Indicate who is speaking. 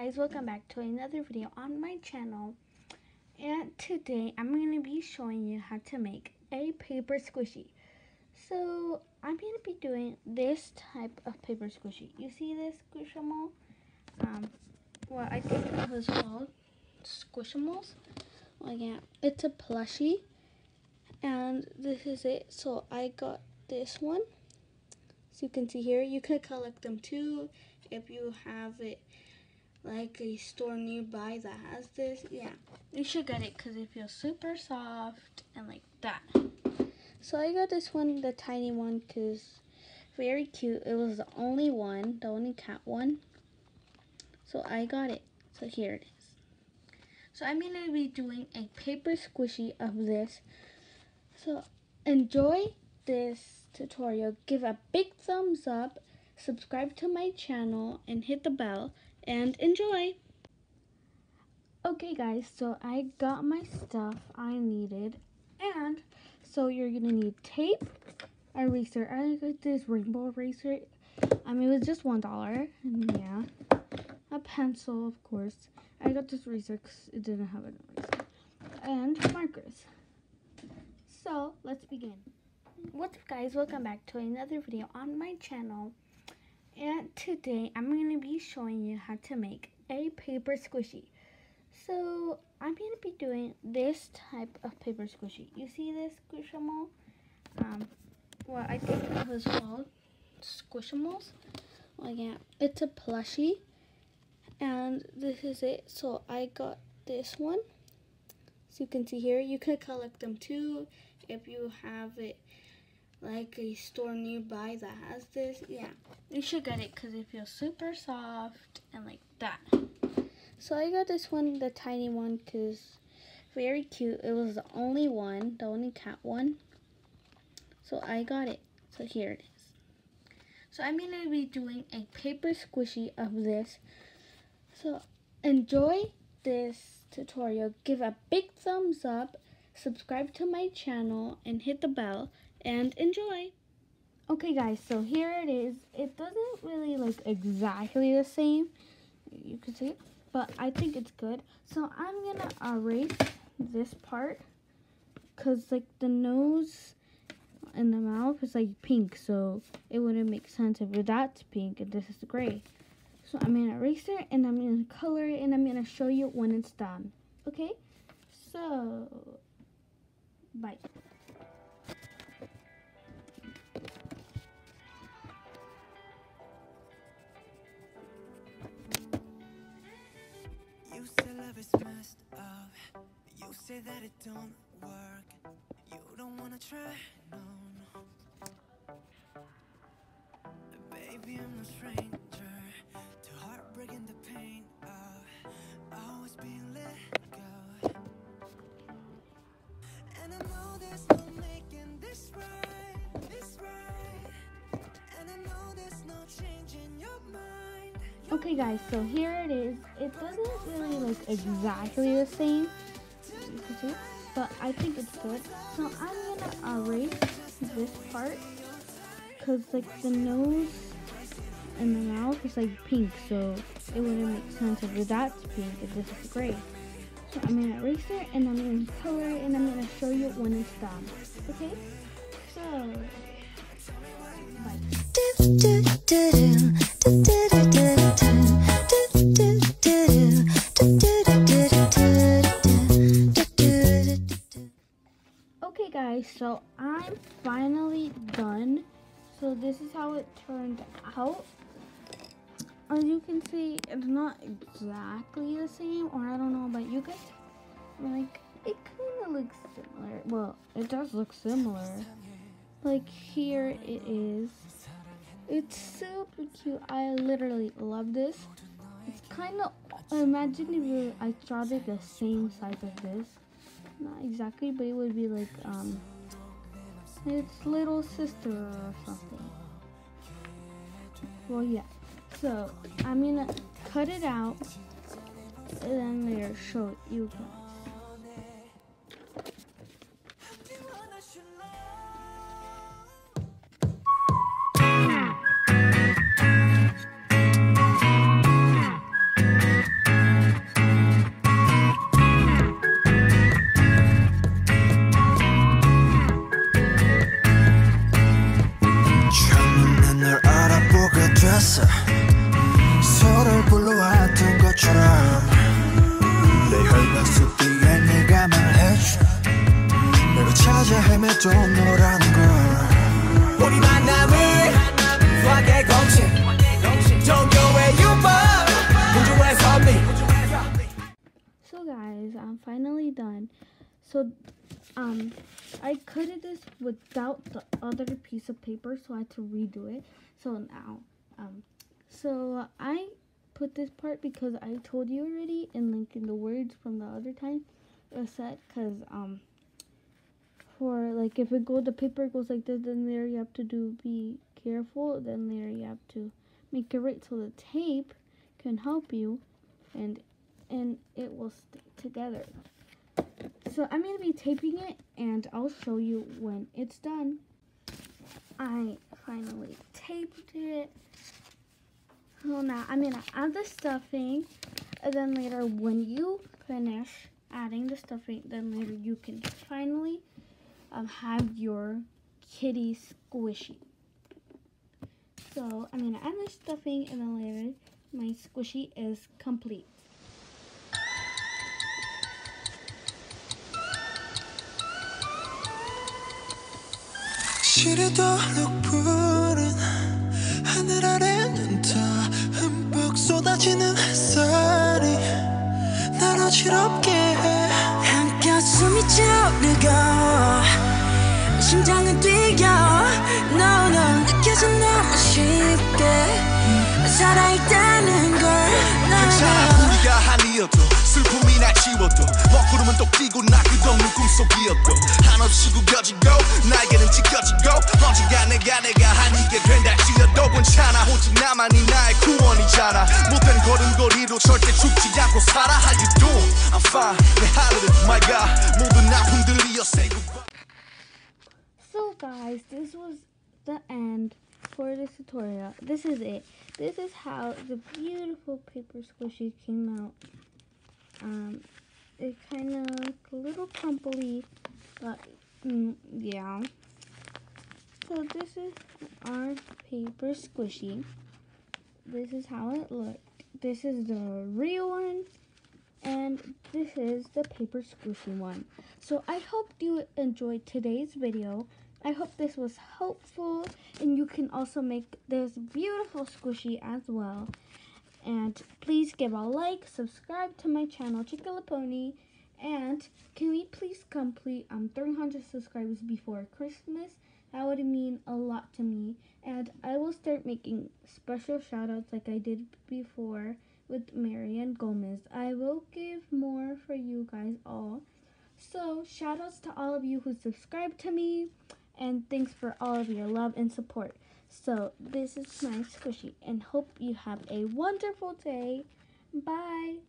Speaker 1: guys, welcome back to another video on my channel. And today I'm going to be showing you how to make a paper squishy. So I'm going to be doing this type of paper squishy. You see this Squishmallow? Well, I think it was called Squishmallows. Well, yeah, it's a plushie, and this is it. So I got this one. So you can see here, you can collect them too if you have it like a store nearby that has this. Yeah, you should get it because it feels super soft and like that. So I got this one, the tiny one, because very cute. It was the only one, the only cat one. So I got it. So here it is. So I'm going to be doing a paper squishy of this. So enjoy this tutorial. Give a big thumbs up, subscribe to my channel, and hit the bell, and enjoy. Okay guys, so I got my stuff I needed, and so you're gonna need tape, eraser. I got this rainbow eraser. It was just $1, and yeah, a pencil, of course. I got this eraser because it didn't have an eraser, and markers. So let's begin. What's up guys, welcome back to another video on my channel. And today I'm going to be showing you how to make a paper squishy. So I'm going to be doing this type of paper squishy. You see this Squishmallow? Well, I think it was called Squishmallows. Well, yeah, it's a plushie, and this is it. So I got this one. So you can see here, you can collect them too if you have it like a store nearby that has this. Yeah, you should get it because it feels super soft and like that. So I got this one, the tiny one, because very cute. It was the only one, the only cat one. So I got it. So here it is. So I'm going to be doing a paper squishy of this. So enjoy this tutorial. Give a big thumbs up, subscribe to my channel, and hit the bell, and enjoy. Okay guys, so here it is. It doesn't really look exactly the same, you can see it, but I think it's good. So I'm gonna erase this part because like the nose and the mouth is like pink, so it wouldn't make sense if that's pink and this is gray. So I'm gonna erase it, and I'm gonna color it, and I'm gonna show you when it's done. Okay, so bye.
Speaker 2: You say love is messed up. You say that it don't work. You don't wanna try, no, no. Baby, I'm no stranger to heartbreak and the pain of always being let go. And I know there's no making this right, this right. And I know there's no changing your mind.
Speaker 1: Okay guys, so here it is. It doesn't really look exactly the same, you can see, but I think it's good. So I'm gonna erase this part because like the nose and the mouth is like pink, so it wouldn't make sense if that's pink and this is gray. So I'm gonna erase it, and I'm gonna color it, and I'm gonna show you when it's done. Okay, so okay guys, so I'm finally done. So this is how it turned out. As you can see, it's not exactly the same, or I don't know about you guys, like it kind of looks similar. Well, it does look similar. Like here it is. It's super cute. I literally love this. It's kind of, imagine if I draw it the same size as this. Not exactly, but it would be like its little sister or something. Well, yeah. So I'm gonna cut it out and then later show you guys.
Speaker 2: 찾아 헤맸던 너라는 걸 우리 만남을 수학의 공식 종교의 유법 우주의 선미.
Speaker 1: So guys, I'm finally done. So I cutted this without the other piece of paper, so I had to redo it. So now so I put this part because I told you already, and like in the words from the other time it was said, because for like if the paper goes like this, then there you have to be careful, then there you have to make it right so the tape can help you and it will stick together. So I'm going to be taping it, and I'll show you when it's done. I finally taped it. So now I'm going to add the stuffing, and then later when you finish adding the stuffing, then later you can finally have your kitty squishy. So I'm going to add the stuffing, and then later my squishy is complete.
Speaker 2: 시리도록 푸른 하늘 아래는 더 흠뻑 쏟아지는 햇살이 날 어지럽게 해 한가슴이 쫄르고 심장은 뛰어 No no 느껴져 너무 쉽게 살아있다는 걸 괜찮아 우리가 한이어도 슬픔이 날 지워도 먹구름은 또 끼고 나 끝없는 꿈속이어도 한없이 구겨지고 나에게는 지켜지고 언젠가 내가 한이게 된다 할지라도 괜찮아 오직 나만이 나의 구원이잖아 못된 걸음걸이로 절대 죽지 않고 살아 How you doing? I'm fine 내 하루를 my God 모든 아픔들이여 say goodbye.
Speaker 1: So guys, this was the end for this tutorial. This is it. This is how the beautiful paper squishy came out. It kind of looked a little crumply, but yeah. So this is our paper squishy. This is how it looked. This is the real one, and this is the paper squishy one. So I hope you enjoyed today's video. I hope this was helpful, and you can also make this beautiful squishy as well. And please give a like, subscribe to my channel, Chickalapony, and can we please complete 300 subscribers before Christmas? That would mean a lot to me, and I will start making special shoutouts like I did before with Marian Gomez. I will give more for you guys all. So shoutouts to all of you who subscribed to me, and thanks for all of your love and support. So this is my squishy, and hope you have a wonderful day. Bye.